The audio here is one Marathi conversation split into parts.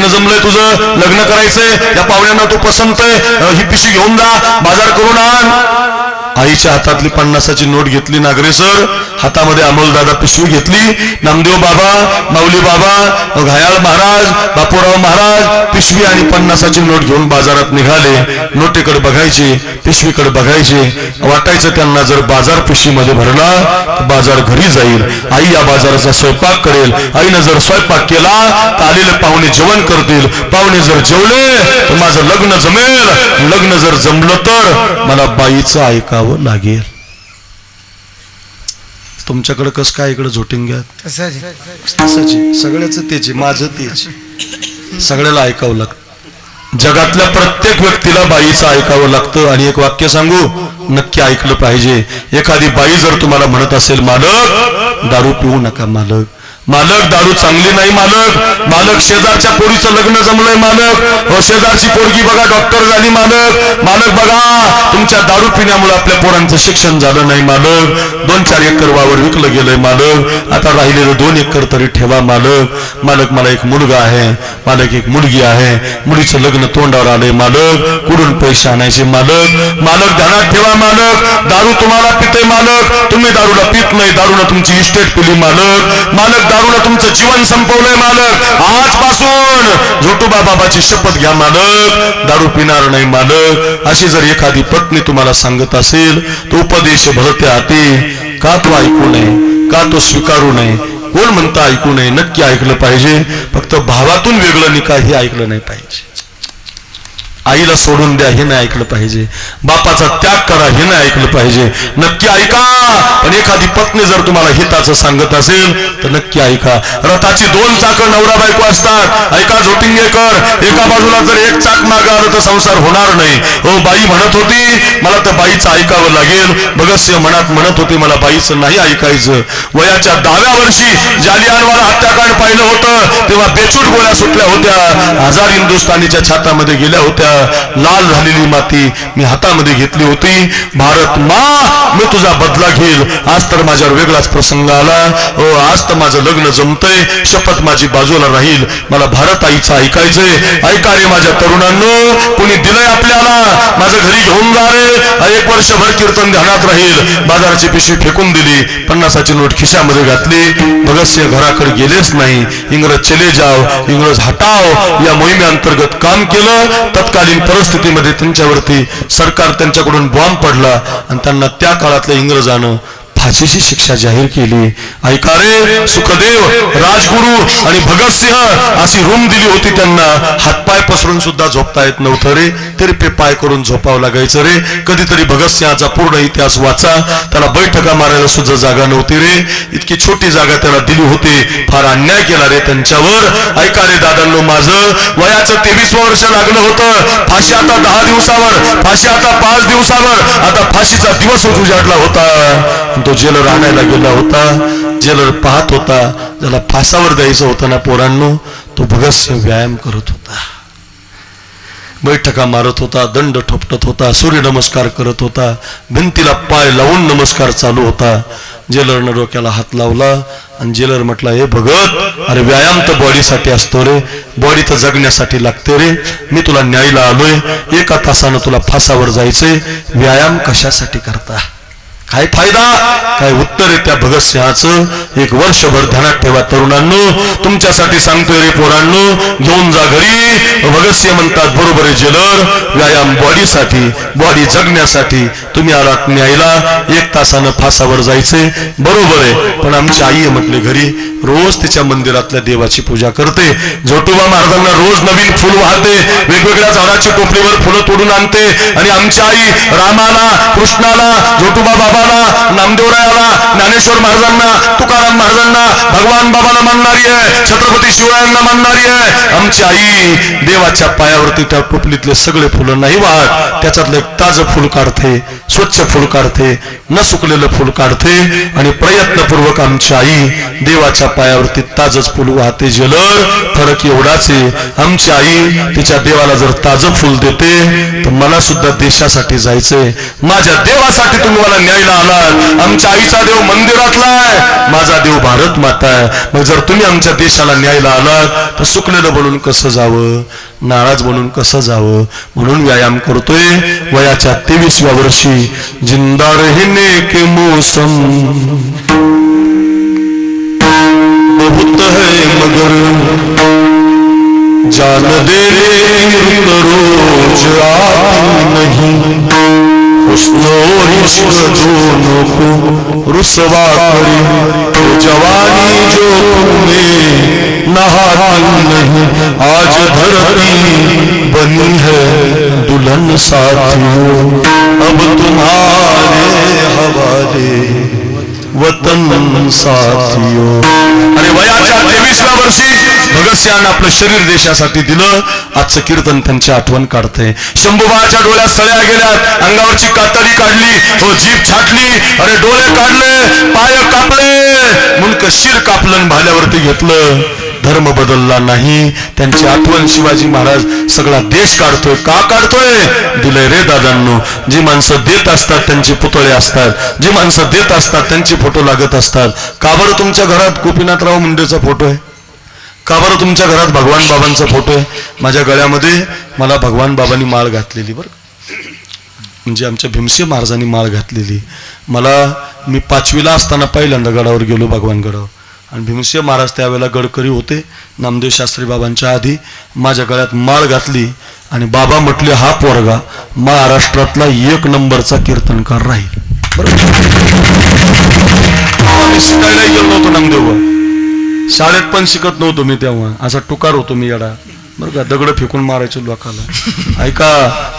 जमलंय तुझं, लग्न करायचंय, या पाहुण्यांना तू पसंत आहे, ही पिशवी घेऊन जा, बाजार करून आण. आईच्या हातातली 50ची नोट घेतली नागरेसर, हातामध्ये अमोलदादा पिशवी घेतली. नामदेव बाबा, माऊली बाबा, घायाळ महाराज, बापूराव महाराज पिशवी आणि 50ची नोट घेऊन बाजारात निघाले. नोटेकडे बघायचे, पिशवीकडे बघायचे. वाटायचं त्यांना जर बाजार पिशवीमध्ये भरला तर बाजार घरी जाईल, आई या बाजाराचा स्वयंपाक करेल. आईनं जर स्वयंपाक केला तर आलेले पाहुणे जेवण करतील, पाहुणे जर जेवले तर माझं लग्न जमेल, लग्न जर जमलं तर मला बाईचं ऐकावं लागेल. तुमच्याकडे कस काय इकडे झोटिंग घ्या तसंच सगळ्याच तेच, माझं तेच, सगळ्याला ऐकावं लागतं. जगातल्या प्रत्येक व्यक्तीला बाईचं ऐकावं लागतं. आणि एक वाक्य सांगू, नक्की ऐकलं पाहिजे. एखादी बाई जर तुम्हाला म्हणत असेल मालक दारू पिऊ नका, मालक मालक दारू चांगली नाही, मालक मालक शेजारच्या पोरीचं लग्न जमलंय, मालक शेजारची पोरगी बघा डॉक्टर झाली, मालक मालक बघा तुमच्या दारू पिण्यामुळे आपल्या पोरांचं शिक्षण झालं नाही, मालक 2-4 एकर वावर विकलं गेलंय, मालक आता राहिलेलं 2 एकर तरी ठेवा, मालक मालक मला एक मुलगा आहे, मालक एक मुलगी आहे, मुलीचं लग्न तोंडावर आलंय, मालक कुठून पैसे आणायचे, मालक मालक ध्यानात ठेवा, मालक दारू तुम्हाला पिते, मालक तुम्ही दारूला पित नाही, दारूला तुमची इस्टेट पिली, मालक मालक दारूला तुमचं जीवन संपवलंय, मालक आजपासून झोटोबा बाबाची शपथ घ्या, मालक दारू पिणार नाही, मालक. अशी जर एखादी पत्नी तुम्हाला सांगत असेल तो उपदेश भरते हाती. का तो ऐकू नये, का तो स्वीकारू नये, कोण म्हणता ऐकू नये, नक्की ऐकलं पाहिजे. फक्त भावातून वेगळं निकाल हे ऐकलं नाही पाहिजे. आईला सोडून द्या हे नाही ऐकलं पाहिजे, बापाचा त्याग करा हे नाही ऐकलं पाहिजे. नक्की ऐका. पण एखादी पत्नी जर तुम्हाला हिताचं सांगत असेल तर नक्की ऐका. रथाची 2 चाकं नवरा बायको असतात. ऐका झोटिंगेकर, एका बाजूला जर एक चाक मागं आलं तर संसार होणार नाही. हो बाई म्हणत होती मला तर बाईचं ऐकावं लागेल. भगतसिंह मनात म्हणत होते मला बाईचं नाही ऐकायचं. वयाच्या 10व्या वर्षी जालियानवाला हत्याकांड पाहिलं होतं तेव्हा बेचूट गोळ्या सुटल्या होत्या, 1000 हिंदुस्थानीच्या छातामध्ये गेल्या होत्या. लाल झालेली माती मी हातामध्ये घेतली होती. भारत मा मी तुझा बदला घेईल. आज तर माझ्यावर वेगळाच प्रसंग आला. आज तर माझं लग्न जमतंय, शपथ माझी बाजूला राहील. मला भारत आईचं ऐकायचंय. ऐका रे माझ्या तरुणांनो, कोणी दिलंय आपल्याला, माझं घरी घेऊन जा रे. 1 वर्षभर कीर्तन ध्यानात राहील. बाजाराची पिशवी फेकून दिली, 50ची नोट खिशामध्ये घातली. भगतसिंह घराकडे गेलेच नाही. इंग्रज चले जाओ, इंग्रज हटाओ या मोहिमेअंतर्गत काम केलं. तत्कालीन परिस्थितीमध्ये त्यांच्यावरती सरकार त्यांच्याकडून बॉम्ब पडला आणि त्यांना त्या काळातल्या इंग्रजानं फाशीची शिक्षा जाहीर केली. ऐका रे, सुखदेव राजगुरू आणि भगतसिंह अशी रूम दिली होती त्यांना. हातपाय पसरून सुद्धा झोपता येत नव्हतं रे, तरी पे पाय करून झोपावं लागायचं रे. कधीतरी भगतसिंहाचा पूर्ण इतिहास वाचा. त्याला बैठका मारायला सुद्धा जागा नव्हती रे, इतकी छोटी जागा त्याला दिली होती. फार अन्याय केला रे त्यांच्यावर. ऐका रे दादांनो, माझं वयाचं 23वं वर्ष लागलं होतं. फाशी आता 10 दिवसावर, फाशी आता 5 दिवसावर. आता फाशीचा दिवस उजाडला होता. तो जेलर आणायला गेला होता. जेलर पाहत होता, ज्याला फासावर द्यायचं होतं ना पोरांनो, तो भगतसिंह व्यायाम करत होता, बैठका मारत होता, दंड ठोपटत होता, सूर्यनमस्कार करत होता, भिंतीला पाय लावून नमस्कार चालू होता. जेलरनं डोक्याला हात लावला आणि जेलर म्हटला, हे भगत, अरे व्यायाम तर बॉडीसाठी असतो रे, बॉडी तर जगण्यासाठी लागते रे. मी तुला न्यायला आलोय, 1 तासानं तुला फासावर जायचंय, व्यायाम कशासाठी करता, काय फायदा, काय उत्तर आहे त्या भगतसिंहाचं. 1 वर्षभर ध्यानात ठेवा तरुणांनो, तुमच्यासाठी सांगतोय रे पोरांनो, घेऊन जा घरी. भगतसिंह म्हणतात बरोबर आहे जेलर, व्यायाम बॉडीसाठी, बॉडी जगण्यासाठी. तुम्ही आलात न्यायला, 1 तासानं फासावर जायचे, बरोबर आहे. पण आमची आई म्हटले घरी, रोज तिच्या मंदिरातल्या देवाची पूजा करते. झोटोबा महाराजांना रोज नवीन फुल वाहते, वेगवेगळ्या झाडाची टोपलीवर फुलं तोडून आणते. आणि आमची आई रामाला, कृष्णाला, झोटोबा बाबाला, नामदेवरायाला, ज्ञानेश्वर महाराजांना, तुकाराम महाराजांना, भगवान बाबाला मानणारी आहे, छत्रपती शिवरायांना मानणारी आहे. आमची आई देवाच्या पायावरती त्या टोपलीतले सगळे फुलं नाही वाहत, त्याच्यातलं एक ताजं फुल काढते, स्वच्छ फुल काढते, न सुकलेलं फुल काढते आणि प्रयत्नपूर्वक आमची आई देवाच्या पायावरती ताजच फुल वाहते. जलर फरक एवढाच आहे, आमची आई तिच्या देवाला जर ताजं फुल देते तर मला सुद्धा देशासाठी जायचंय. माझ्या देवासाठी तुम्ही मला न्यायला आलात. आमच्या आईचा देव मंदिरातला आहे, माझा देव भारत माता आहे. मग जर तुम्ही आमच्या देशाला न्यायला आलात तर सुकलेलं बनून कसं जावं, नाराज बनून कसं जावं. म्हणून व्यायाम करतोय. वयाच्या 23व्या वर्षी जिंदा रहने के मौसम बहुत है मगर जान देने रोज आती नहीं. हुस्न और इश्क दोनों को रुसवा करे तो जवानी जो तुम्हें नहाती नहीं. आज धरती बनी है दुल्हन साथियों, अब तुम्हारे हवाले वतन साथियों. आणि वयाच्या 23व्या वर्षी भगतसिंहांना आपलं शरीर देशासाठी दिलं. आजचं कीर्तन त्यांची आठवण काढते. शंभूबाच्या डोळ्यात सळ्या गेल्यात, अंगावरची कातडी काढली, हो जीभ छाटली, अरे डोळे काढले, पाय कापले, मुंडक शिर कापलं, भाल्यावरती घेतलं. धर्म बदलला नाही. त्यांची आठवण शिवाजी महाराज सगळा देश काढतोय. का काढतोय? दिलंय रे दादांनो. जी माणसं देत असतात त्यांचे पुतळे असतात, जी माणसं देत असतात त्यांचे फोटो लागत असतात. का बरं तुमच्या घरात गोपीनाथराव मुंडेचा फोटो आहे? का बरं तुमच्या घरात भगवान बाबांचा फोटो आहे? माझ्या गळ्यामध्ये मला भगवान बाबांनी माळ घातलेली, बरं म्हणजे आमच्या भीमसिंह महाराजांनी माळ घातलेली. मी 5वीला असताना पहिल्यांदा गडावर गेलो, भगवान गडावर. आणि भीमसिंह महाराज त्यावेळेला गडकरी होते, नामदेव शास्त्री बाबांच्या आधी. माझ्या गळ्यात माळ घातली आणि बाबा म्हटले हा पोरगा महाराष्ट्रातला 1 नंबरचा कीर्तनकार राहील. बरोबर. शिकायला गेलो नव्हतो नामदेव, शाळेत पण शिकत नव्हतो मी तेव्हा. असा टुकार होतो मी येडा, बरं का. दगड फेकून मारायचो लोकांना. ऐका,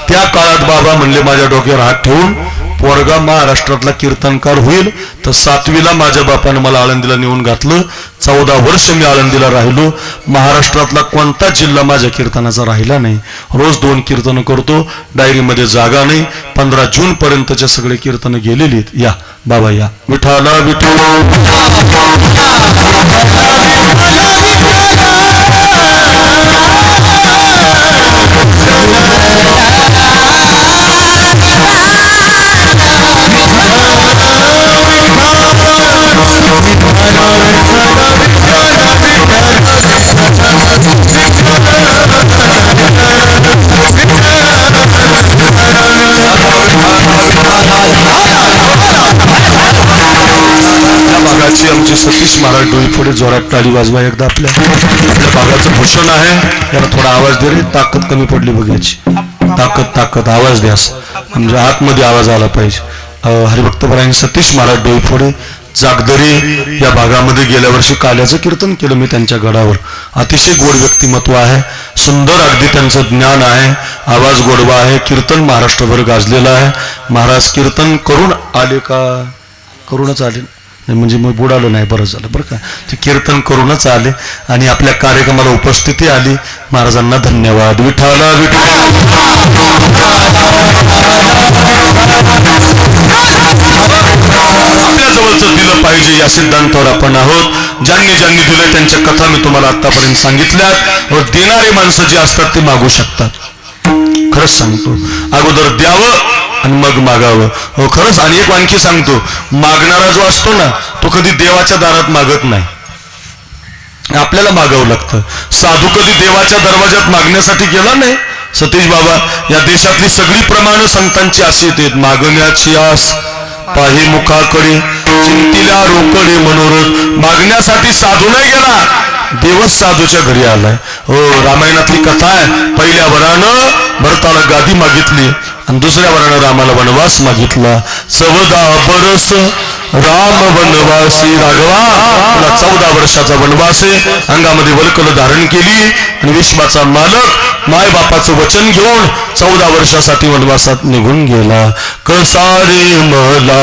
त्या काळात बाबा म्हणले माझ्या डोक्यावर हात ठेवून पोरगा महाराष्ट्रातला कीर्तनकार होईल. तर 7वीला माझ्या बापानं मला आळंदीला नेऊन घातलं. 14 वर्ष मी आळंदीला राहिलो. महाराष्ट्रातला कोणता जिल्हा माझ्या कीर्तनाचा राहिला नाही. रोज 2 कीर्तनं करतो, डायरीमध्ये जागा नाही. 15 जून पर्यंतचे सगळे कीर्तनं गेलेली आहेत. या बाबा या. विठाला विठ्ठल आमचे सतीश महाराज डोईफोडे जोरात टाळी वाजवा एकदा. आपल्या भागाचं भूषण आहे, याला थोडा आवाज दे रे. ताकद कमी पडली बघायची. ताकद आवाज द्या, म्हणजे आतमध्ये आवाज आला पाहिजे. हरिभक्तपरायण सतीश महाराज डोईफोडे जागदरी या भागामध्ये गेल्या वर्षी काल्याचं कीर्तन केलं मी त्यांच्या गडावर. अतिशय गोड व्यक्तिमत्व आहे, सुंदर अगदी त्यांचं ज्ञान आहे, आवाज गोडवा आहे. कीर्तन महाराष्ट्रभर गाजलेलं आहे. महाराज कीर्तन करून आले का? करूनच आले म्हणजे मग बुडालो नाही, बरं झालं बरं का. ते कीर्तन करूनच आले आणि आपल्या कार्यक्रमाला उपस्थिती आली. महाराजांना धन्यवाद. विठाला विठ्ठल. आपल्याजवळचं दिलं पाहिजे या सिद्धांतावर आपण आहोत. ज्यांनी ज्यांनी दिलं त्यांच्या कथा मी तुम्हाला आतापर्यंत सांगितल्यात. व देणारी माणसं जी असतात ते मागू शकतात. खरंच सांगतो, अगोदर द्यावं आणि मग मागावं. हो खरंच. आणि एक आणखी सांगतो, मागणारा जो असतो ना तो कधी देवाच्या दारात मागत नाही, आपल्याला मागावं लागतं. साधू कधी देवाच्या दरवाजात मागण्यासाठी गेला नाही. सतीश बाबा या देशातली सगळी प्रमाण संतांची अशी आहेत. मागण्याची आस पाही मुखाकडे, चिंतिल्या रोकडे मनोरथ. मागण्यासाठी साधू नाही गेला, देवच साधूच्या घरी आलाय. हो, रामायणातली कथा आहे. पहिल्या वरानं भरताला गादी मागितली आणि दुसऱ्या वरानं रामाला वनवास मागितला. 14 बरस राम वनवासी. राघवा तुला 14 वर्षाचा वनवास आहे. अंगामध्ये वल्कल धारण केली आणि विश्वाचा मालक मायबापाचं वचन घेऊन 14 वर्षासाठी वनवासात निघून गेला. कसारे मला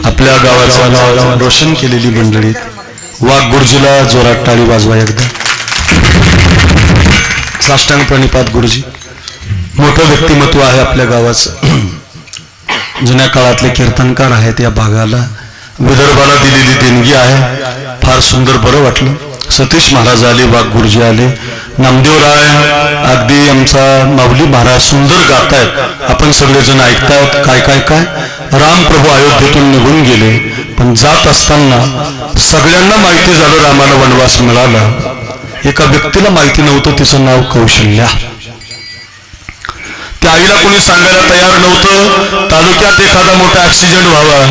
आपल्या गावाचं नाव रोशन केलेली मंडळी वाघ गुरुजीला जोरात टाळी वाजवा एकदा. साष्टांग प्रणिपात गुरुजी. मोठं व्यक्तिमत्व आहे आपल्या गावाचं. जुन्या काळातले कीर्तनकार आहेत या भागाला. विदर्भाला दिलेली देणगी आहे. फार सुंदर बरं वाटलं. सतीश महाराज आले, वाघ गुरुजी आले, नामदेवराय, अगदी आमचा माऊली महाराज सुंदर गातायत. आपण सगळेजण ऐकतायत. काय काय काय रामप्रभू अयोध्येतून निघून गेले, पण जात असताना सगळ्यांना माहिती झालं रामाला वनवास मिळाला. एका व्यक्तीला माहिती नव्हतं, तिचं नाव कौशल्या. त्या आईला कोणी सांगायला तयार नव्हतं. तालुक्यात एखादा मोठा ऍक्सिडेंट व्हावा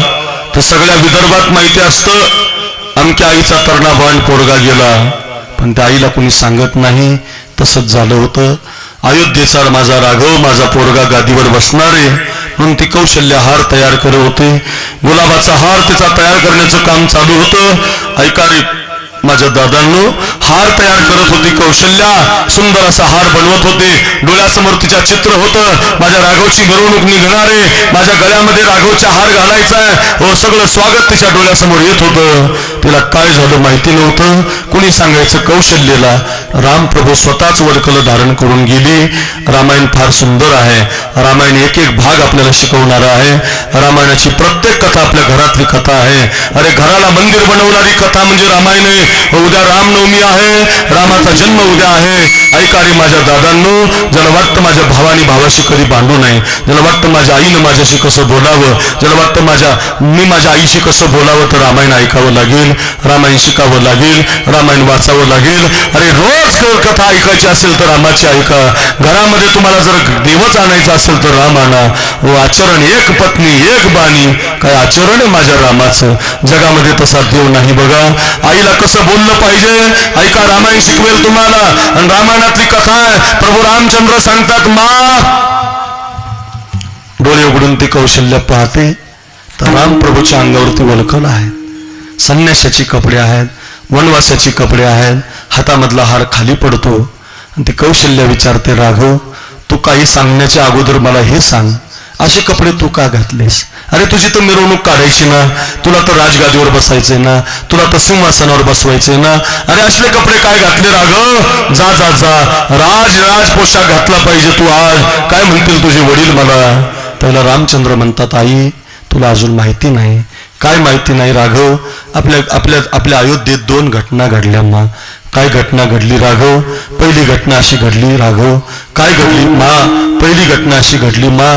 तर सगळ्या विदर्भात माहिती असतं आमच्या आईचा तरुणाबाण पोरगा गेला, पण त्या आईला कोणी सांगत नाही. तसंच झालं होतं. अयोध्येचा माझा राघव, माझा पोरगा गादीवर बसणार आहे म्हणून ती कौशल्य हार तयार करत होते. गुलाबाचा हार तिचा तयार करण्याचं काम चालू होतं. ऐका रे माझ्या दादांनो, हार तयार करत होती कौशल्या. सुंदर असा हार बनवत होते. डोळ्यासमोर तिच्या चित्र होतं. माझ्या राघवची मिरवणूक निघणार आहे, माझ्या गळ्यामध्ये राघवचा हार घालायचा आहे. हो, सगळं स्वागत तिच्या डोळ्यासमोर येत होतं. तिला काय झालं माहिती नव्हतं. कुणी सांगायचं कौशल्यला. रामप्रभू स्वतःच वडकलं धारण करून गेली. रामायण फार सुंदर आहे. रामायण एक एक भाग आपल्याला शिकवणारा आहे. रामायणाची प्रत्येक कथा आपल्या घरातली कथा आहे. अरे घराला मंदिर बनवणारी कथा म्हणजे रामायण आहे. उद्या रामनवमी आहे, रामाचा जन्म उद्या आहे. ऐका रे माझ्या दादांनो, ज्याला वाटतं माझ्या भावानी भावाशी कधी भांडू नये, ज्याला वाटतं माझ्या आईनं माझ्याशी कसं बोलावं, ज्याला वाटतं मी माझ्या आईशी कसं बोलावं, तर रामायण ऐकावं लागेल, रामायण शिकावं लागेल, रामायण वाचावं लागेल. अरे रोज कथा ऐकायची असेल तर रामाची ऐका. घरामध्ये तुम्हाला जर देवच आणायचा असेल तर राम आणा. व आचरण एक पत्नी एक बाणी, काय आचरण आहे माझ्या रामाचं. जगामध्ये तसा देव नाही बघा. आईला कसं बोललं पाहिजे ऐका. रामायण शिकवेल तुम्हाला. आणि रामायणातली कथा आहे. प्रभू रामचंद्र सांगतात, मा डोळे उघडून ती कौशल्य पाहते तर रामप्रभूच्या अंगावरती वलखल आहे. संन्यासाची कपडे आहेत, वनवासाची कपडे आहेत. हातामधला हार खाली पडतो आणि ती कौशल्य विचारते, राघव तू काही सांगण्याच्या अगोदर मला हे सांग, असे कपडे तू का घातलेस? अरे तुझी तर मिरवणूक काढायची ना, तुला तर राजगादीवर बसायचंय ना, तुला तर सिंहासनावर बसवायचंय ना. अरे असले कपडे काय घातले राघव? जा जा जा, राज पोशाख घातला पाहिजे तू आज. काय म्हणतील तुझे वडील मला? त्याला रामचंद्र म्हणतात, आई तुला अजून माहिती नाही. काय माहिती नाही राघव? आपल्या आपल्या आपल्या अयोध्येत 2 घटना घडल्या मा. काय घटना घडली राघव? पहिली घटना अशी घडली राघव. काय घडली मा? पहिली घटना अशी घडली मा,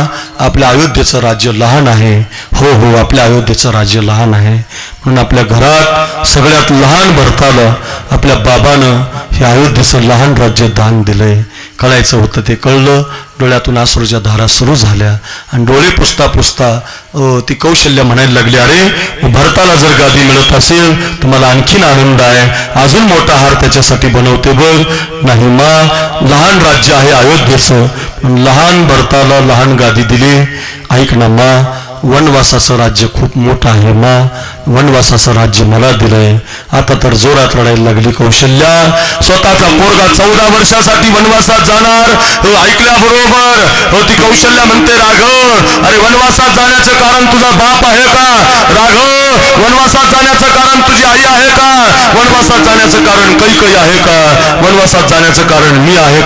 आपल्या अयोध्येचं राज्य लहान आहे. हो हो, आपल्या अयोध्येचं राज्य लहान आहे, म्हणून आपल्या घरात सगळ्यात लहान भरताला आपल्या बाबानं हे अयोध्येचं लहान राज्य दान दिलंय. कळायचं होतं ते कळलं. डोळ्यातून अश्रूच्या धारा सुरू झाल्या आणि डोळे पुसता पुसता ती कौशल्य म्हणायला लागली, अरे भरताला जर गादी मिळत असेल तर मला आणखीन आनंद आहे, अजून मोठा हार त्याच्यासाठी बनवते बघ. नाही मा, लहान राज्य आहे अयोध्येचं, लहान भरताला लहान गादी दिली. ऐक ना मा, वनवासाचं राज्य खूप मोठं आहे मा, वनवासाचं राज्य मला दिलंय. आता तर जोरात रडायला लागली कौशल्या. स्वतःचा पोरगा 14 वर्षासाठी वनवासात जाणार ऐकल्याबरोबर ती कौशल्या म्हणते, राघव अरे वनवासात जाण्याचं कारण तुझा बाप आहे का? राघव वनवासात जाण्याचं कारण तुझी आई आहे का? वनवासात जाण्याचं कारण कैकई आहे का? वनवासात जाण्याचं कारण मी आहे